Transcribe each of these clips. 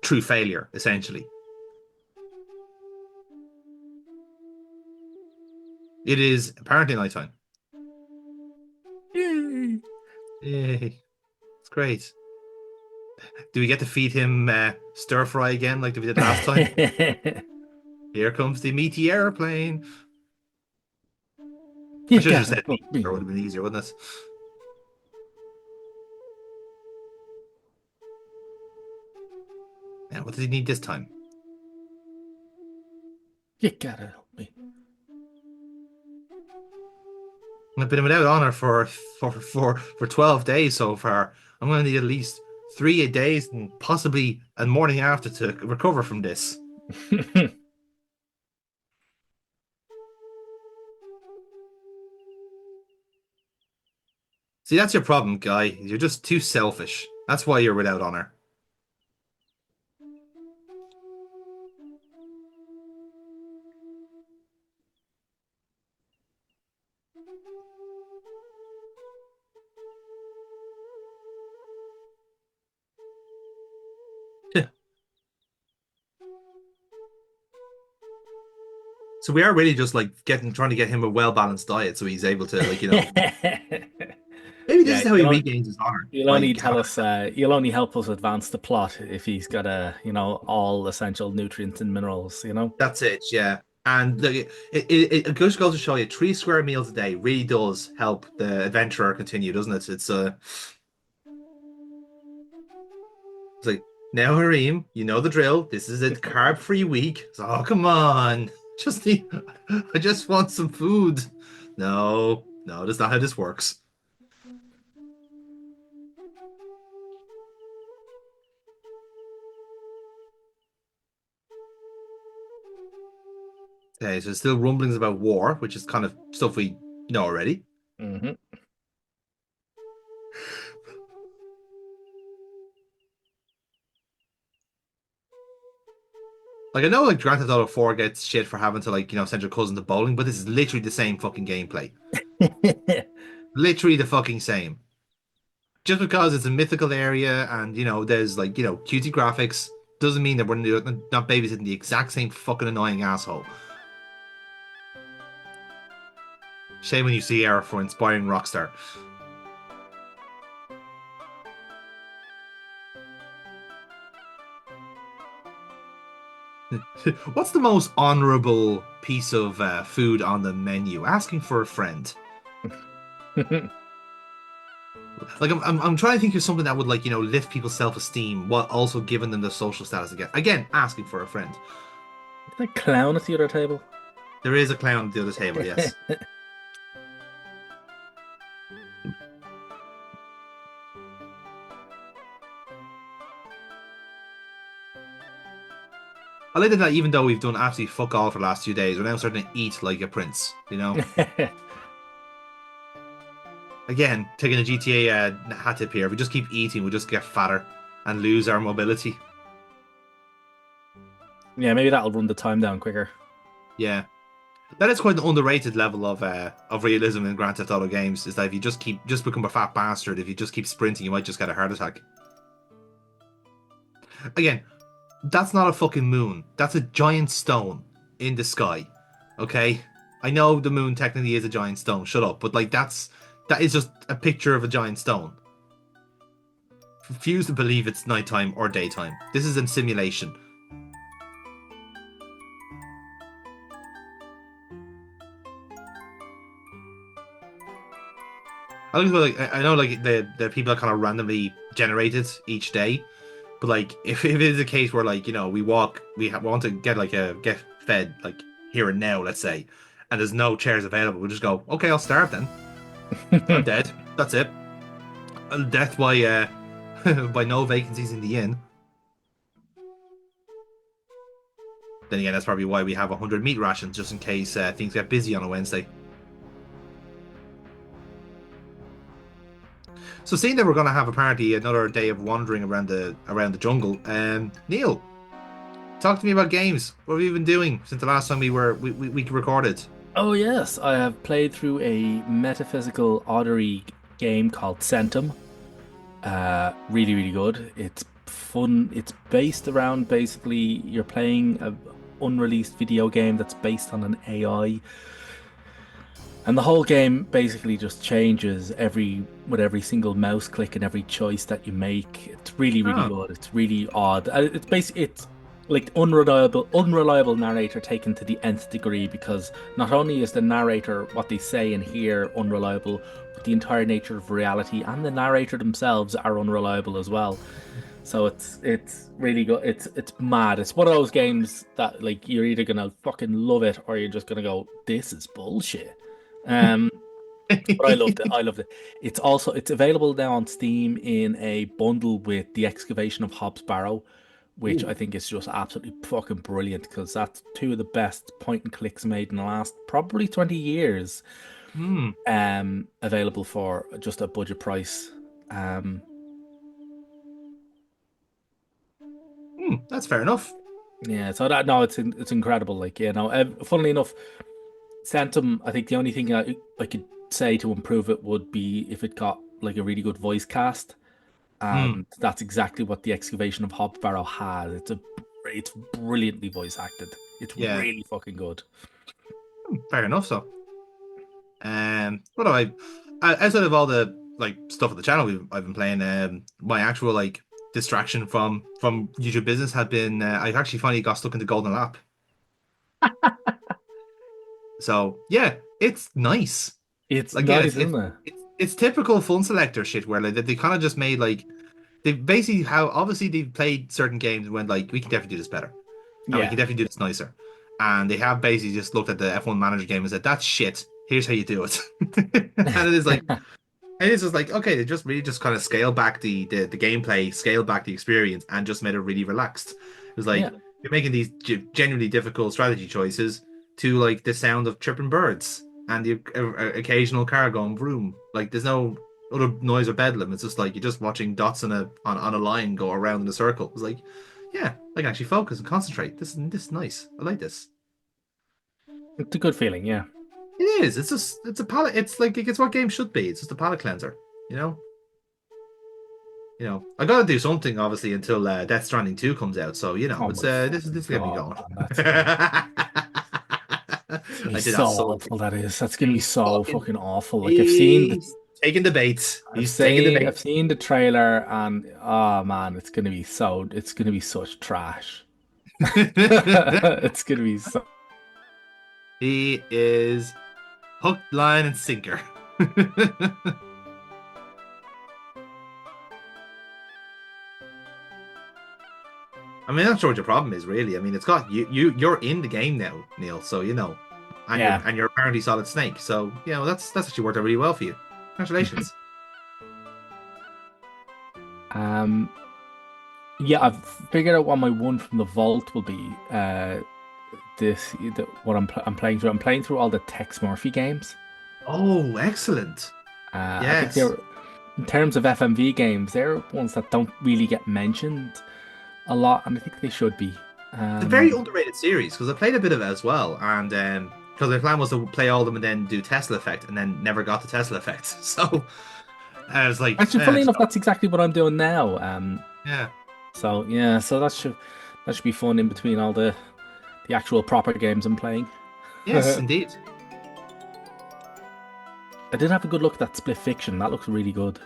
through failure, essentially. It is apparently nighttime. Yay. Yay. It's great. Do we get to feed him stir fry again like we did last time? Here comes the meaty airplane. I You should have just gotta said help meat. It me. would have been easier, wouldn't it? Now, what does he need this time? You gotta help me. I've been without honor for 12 days so far. I'm going to need at least 3 days and possibly a morning after to recover from this. See, that's your problem, guy. You're just too selfish. That's why you're without honor. So we are really just like trying to get him a well-balanced diet so he's able to maybe this Yeah, is how he regains his honor. you'll only Like tell us, you'll only help us advance the plot if he's got all essential nutrients and minerals, you know? that's it, yeah. And it just goes to show you 3 square meals a day really does help the adventurer continue, doesn't it? It's like, now Hareem, you know the drill. This is a carb-free week. So, oh, come on. Just need, I just want some food. No, no, that's not how this works. Okay, so there's still rumblings about war, which is kind of stuff we know already. Hmm. Like I know like Grand Theft Auto 4 gets shit for having to send your cousin to bowling, but this is literally the same fucking gameplay. Literally the fucking same. Just because it's a mythical area and there's cutesy graphics doesn't mean that we're not babysitting the exact same fucking annoying asshole. Shame when you see Era for inspiring Rockstar. What's the most honorable piece of food on the menu? Asking for a friend. Like I'm trying to think of something that would lift people's self-esteem while also giving them the social status again. Again, asking for a friend. The clown at the other table. There is a clown at the other table, yes. I like that even though we've done absolutely fuck all for the last 2 days, we're now starting to eat like a prince, you know? Again, taking a GTA hat tip here, if we just keep eating, we'll just get fatter and lose our mobility. Yeah, maybe that'll run the time down quicker. Yeah. That is quite an underrated level of realism in Grand Theft Auto games, is that if you just become a fat bastard, if you just keep sprinting, you might just get a heart attack. Again, that's not a fucking moon. That's a giant stone in the sky. Okay? I know the moon technically is a giant stone. Shut up. But that is just a picture of a giant stone. Refuse to believe it's nighttime or daytime. This is a simulation. I know the people are kind of randomly generated each day, but if it is a case where we want to get fed here and now, let's say, and there's no chairs available, we'll just go, okay, I'll starve then. I'm dead. That's it. Death by by no vacancies in the inn. Then again, that's probably why we have 100 meat rations, just in case things get busy on a Wednesday. So seeing that we're going to have apparently another day of wandering around the jungle, Neil, talk to me about games. What have you been doing since the last time we recorded? Oh yes, I have played through a metaphysical oddity game called Centum. Really, really good. It's fun. It's based around basically you're playing a unreleased video game that's based on an AI, and the whole game basically just changes every single mouse click and every choice that you make. It's really, really Oh, good. It's really odd. It's basically it's like unreliable narrator taken to the nth degree, because not only is the narrator what they say and hear unreliable, but the entire nature of reality and the narrator themselves are unreliable as well. So it's really good. It's mad. It's one of those games that like you're either gonna fucking love it or you're just gonna go, this is bullshit. Um, but I loved it. I loved it. It's available now on Steam in a bundle with The Excavation of Hobbs Barrow, which Ooh. I think is just absolutely fucking brilliant, because that's two of the best point and clicks made in the last probably 20 years. Hmm. Available for just a budget price. Um, Hmm. That's fair enough. yeah, so that no, it's incredible. Like, funnily enough, Centum, I think the only thing I could say to improve it would be if it got like a really good voice cast, Hmm. and that's exactly what the excavation of Hobbarrow has. It's brilliantly voice acted. It's Yeah. really fucking good. Fair enough. So, what do outside of all the like stuff on the channel I've been playing, my actual like distraction from YouTube business had been I've actually finally got stuck into Golden Lap. So yeah, it's nice. It's Again, nice, isn't it? it's typical fun selector shit where like they kind of just made like they basically how obviously they've played certain games and went like we can definitely do this better and we Yeah, can definitely do this nicer, and they have basically just looked at the F1 Manager game and said that's shit. Here's how you do it, and it is like and it's just like okay, they just really just kind of scale back the gameplay, scale back the experience, and just made it really relaxed. It was yeah, like you're making these genuinely difficult strategy choices to like the sound of chirping birds and the occasional car going vroom. Like there's no other noise or bedlam. It's just like you're just watching dots on a line go around in a circle. It's like, yeah, I can actually focus and concentrate. This is nice. I like this. it's a good feeling. Yeah, It is. It's just it's a palate. It's like it's what games should be. It's just a palate cleanser. You know. You know, I gotta do something obviously until Death Stranding 2 comes out. So you know, oh it's my this fucking is getting me god, going. man, it's gonna be I did so absolutely. awful. That is. That's gonna be He's so fucking. fucking awful. Like He's taking the bait. He's taking the I've bait. seen the trailer, and oh man, it's gonna be such trash. It's gonna be so. He is hook, line, and sinker. I mean, I'm not sure what your problem is really. I mean, it's got you're in the game now, Neil. So you know, Yeah. and you're apparently Solid Snake. So you know that's actually worked out really well for you. Congratulations. Um. Yeah, I've figured out what my one from the vault will be. What I'm playing through. I'm playing through all the Tex Murphy games. Oh, excellent. I think Yes. they're in terms of FMV games, they're ones that don't really get mentioned a lot, and I think they should be. It's a very Um. underrated series because I played a bit of it as well, and because my plan was to play all of them and then do Tesla Effect, and then never got the Tesla Effect. So I was like, Actually, funnily just enough, that's exactly what I'm doing now. yeah, So yeah, so that should be fun in between all the actual proper games I'm playing. yes, I indeed, did have a good look at that Split Fiction. That looks really good,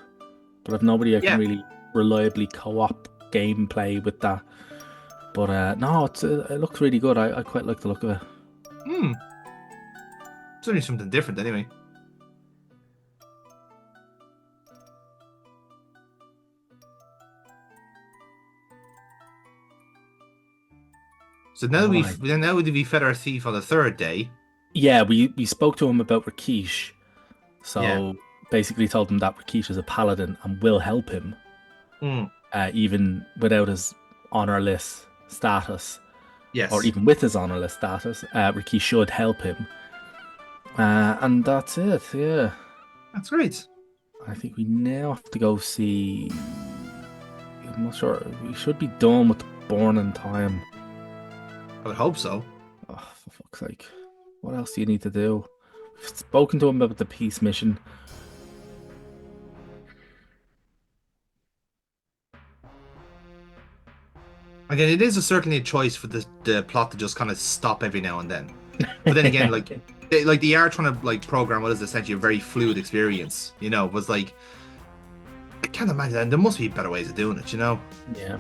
but I've nobody I can yeah. really reliably co-op gameplay with that. But no, it looks really good. I quite like the look of it. Hmm, it's only something different anyway. So Right. now we fed our thief on the third day. Yeah, we spoke to him about Rakish. Yeah. So basically told him that Rakish is a paladin and will help him, Hmm. even without his honorless status, or Yes. even with his honorless status. Ricky should help him. And that's it, yeah. That's great. I think we now have to go see. I'm not sure. We should be done with Born in Time. I would hope so. Oh, for fuck's sake. What else do you need to do? We've spoken to him about the peace mission. Again, it is certainly a choice for the plot to just kind of stop every now and then. But then again, like they are trying to like program what is essentially a very fluid experience. Was like I can't imagine that. There must be better ways of doing it. Yeah.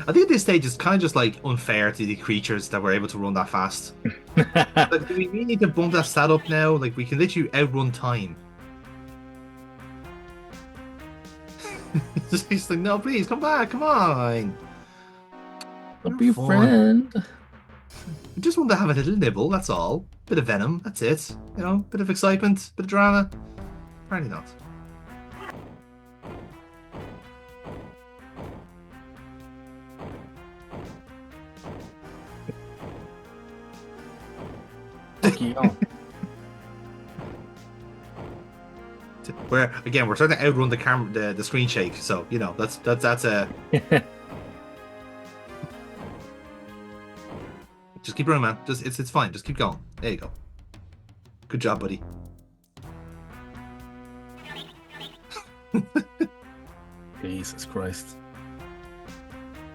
I think at this stage it's kind of just like unfair to the creatures that were able to run that fast. Like, do we really need to bump that stat up now? Like, we can literally outrun time. He's like, no, please, come back, come on. I'll be your friend. We just want to have a little nibble, that's all. Bit of venom, that's it. Bit of excitement, bit of drama. Apparently not. Where again, we're starting to outrun the camera, the screen shake. So that's a. Just keep running, man. It's fine. Just keep going. There you go. Good job, buddy. Jesus Christ.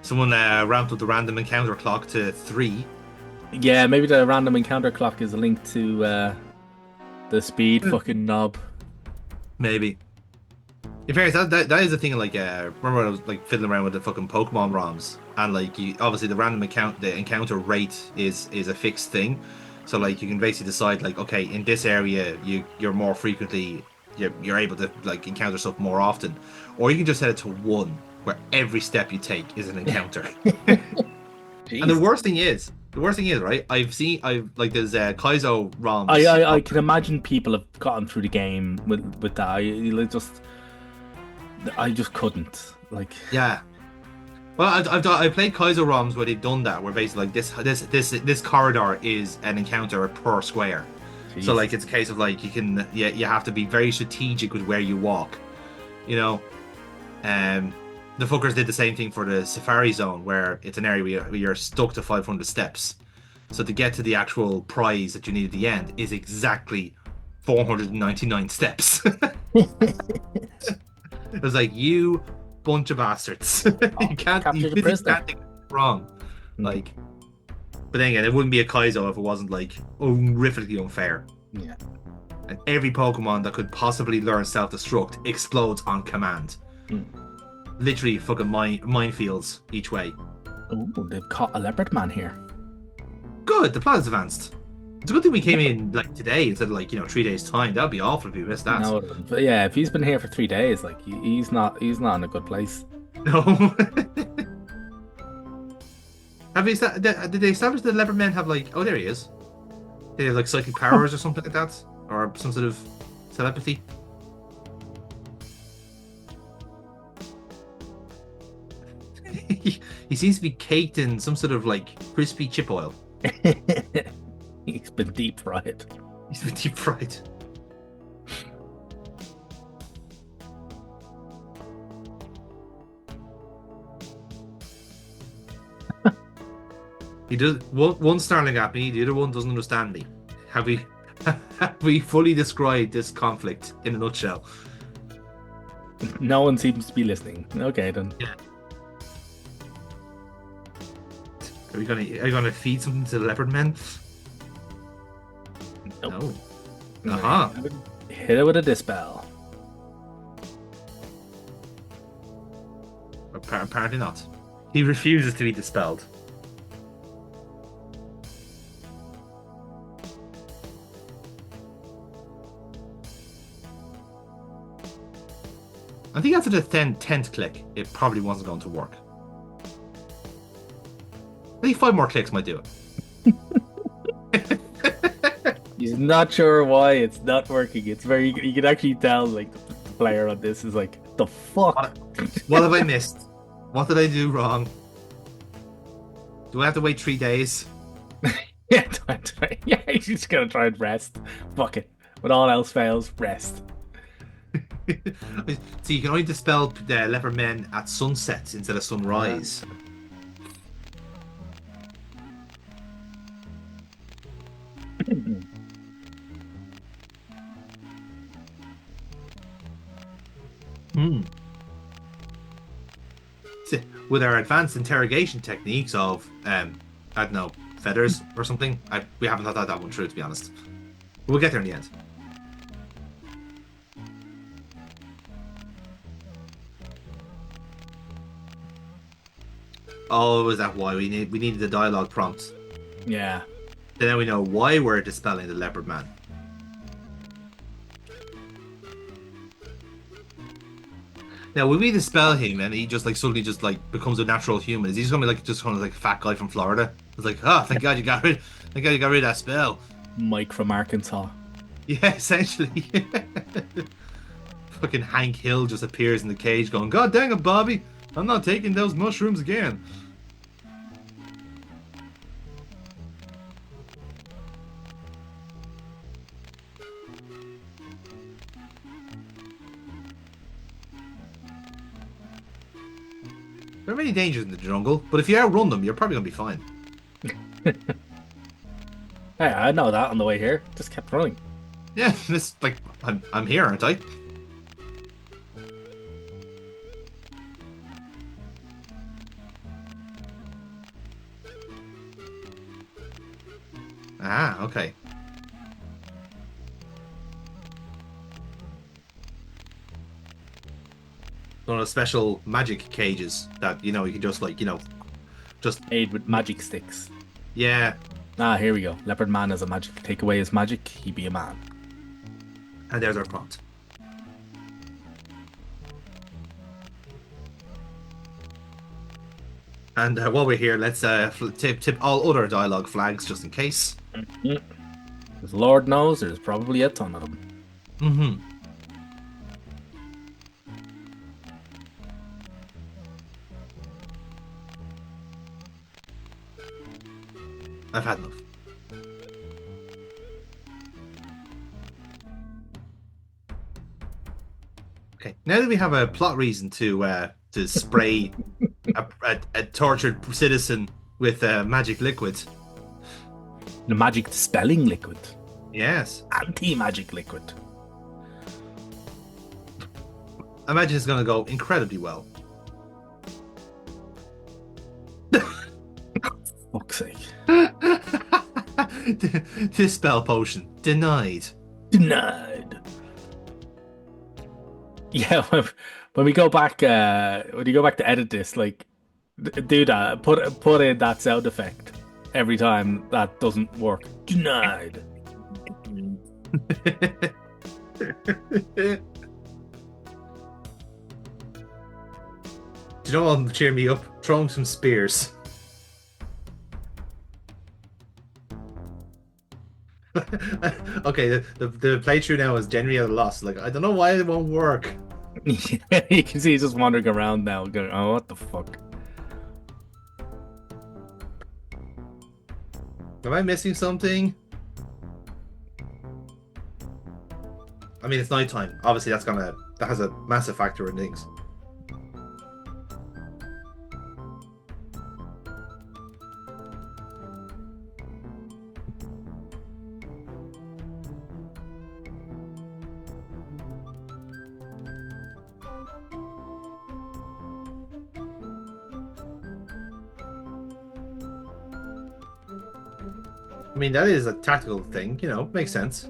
Someone ramped up the random encounter clock to 3. Yeah, maybe the random encounter clock is linked to the speed fucking knob. Maybe. In fairness, that is the thing. Like, remember when I was like fiddling around with the fucking Pokemon ROMs, and like obviously the encounter rate is a fixed thing. So like you can basically decide like, okay, in this area you're more frequently you're able to like encounter stuff more often, or you can just set it to 1, where every step you take is an encounter. And the worst thing is, right? I've like there's Kaizo ROMs. I can imagine people have gotten through the game with that. I just couldn't. Like, yeah. Well, I've played Kaizo ROMs where they've done that, where basically like this corridor is an encounter per square. Jeez. So like it's a case of like you have to be very strategic with where you walk. The fuckers did the same thing for the Safari Zone, where it's an area where you're stuck to 500 steps. So to get to the actual prize that you need at the end is exactly 499 steps. It was like, you bunch of bastards. You can't take it wrong. Like, but then again, it wouldn't be a Kaizo if it wasn't like horrifically unfair. Yeah. And every Pokemon that could possibly learn self-destruct explodes on command. Literally fucking minefields each way. Oh, they've caught a Leopardman here. Good, the plan is advanced. It's a good thing we came in like today instead of like 3 days time. That'd be awful if we missed that. No, but yeah, if he's been here for 3 days, like he's not in a good place. No. Did they establish that Leopardmen have like? Oh, there he is. They have like psychic powers or something like that, or some sort of telepathy. He seems to be caked in some sort of like crispy chip oil. He's been deep fried. He's been deep fried. He does one snarling at me, the other one doesn't understand me. Have we fully described this conflict in a nutshell? No one seems to be listening. Okay then. Yeah. Are you gonna feed something to the Leopardmen? Nope. No. Uh-huh. Hit it with a dispel. Apparently not. He refuses to be dispelled. I think after the 10th click, it probably wasn't going to work. I think 5 more clicks might do it. He's not sure why it's not working. It's very. You can actually tell, like, the player on this is like, the fuck? What have I missed? What did I do wrong? Do I have to wait 3 days? Yeah, he's just gonna try and rest. Fuck it. When all else fails, rest. So you can only dispel the Leopardmen at sunset instead of sunrise. Hmm. With our advanced interrogation techniques of I don't know, feathers or something. We haven't thought that one through, to be honest. We'll get there in the end. Oh, is that why we needed the dialogue prompt? Yeah. So now we know why we're dispelling the leopard man. Now, when we dispel him and he just like suddenly just like becomes a natural human, is he just gonna be like just kind of like a fat guy from Florida? It's like, oh, thank God you got rid of that spell. Mike from Arkansas. Yeah, essentially. Fucking Hank Hill just appears in the cage going, God dang it, Bobby, I'm not taking those mushrooms again. There are many dangers in the jungle, but if you outrun them, you're probably gonna be fine. Hey, I know that on the way here. Just kept running. Yeah, this like I'm here, aren't I? Ah, okay. One of those special magic cages that you can just like just Aid with magic sticks. yeah. Ah, here we go. Leopard man has a magic. Take away his magic, he be a man. And there's our prompt. And while we're here, let's tip all other dialogue flags just in case. As Lord knows, there's probably a ton of them. Mm-hmm. I've had enough. Okay, now that we have a plot reason to spray a tortured citizen with magic liquid. The magic dispelling liquid. Yes. Anti-magic liquid. I imagine it's going to go incredibly well. Fuck's sake. Dispel potion denied. Denied. Yeah, when we go back, when you go back to edit this, like, do that. Put in that sound effect every time that doesn't work. Denied. Do you know what'll cheer me up? Throwing some spears. Okay, the playthrough now is generally at a loss. Like, I don't know why it won't work. You can see he's just wandering around now, going, "Oh, what the fuck." Am I missing something? I mean, it's nighttime. Obviously, that has a massive factor in things. I mean, that is a tactical thing, makes sense.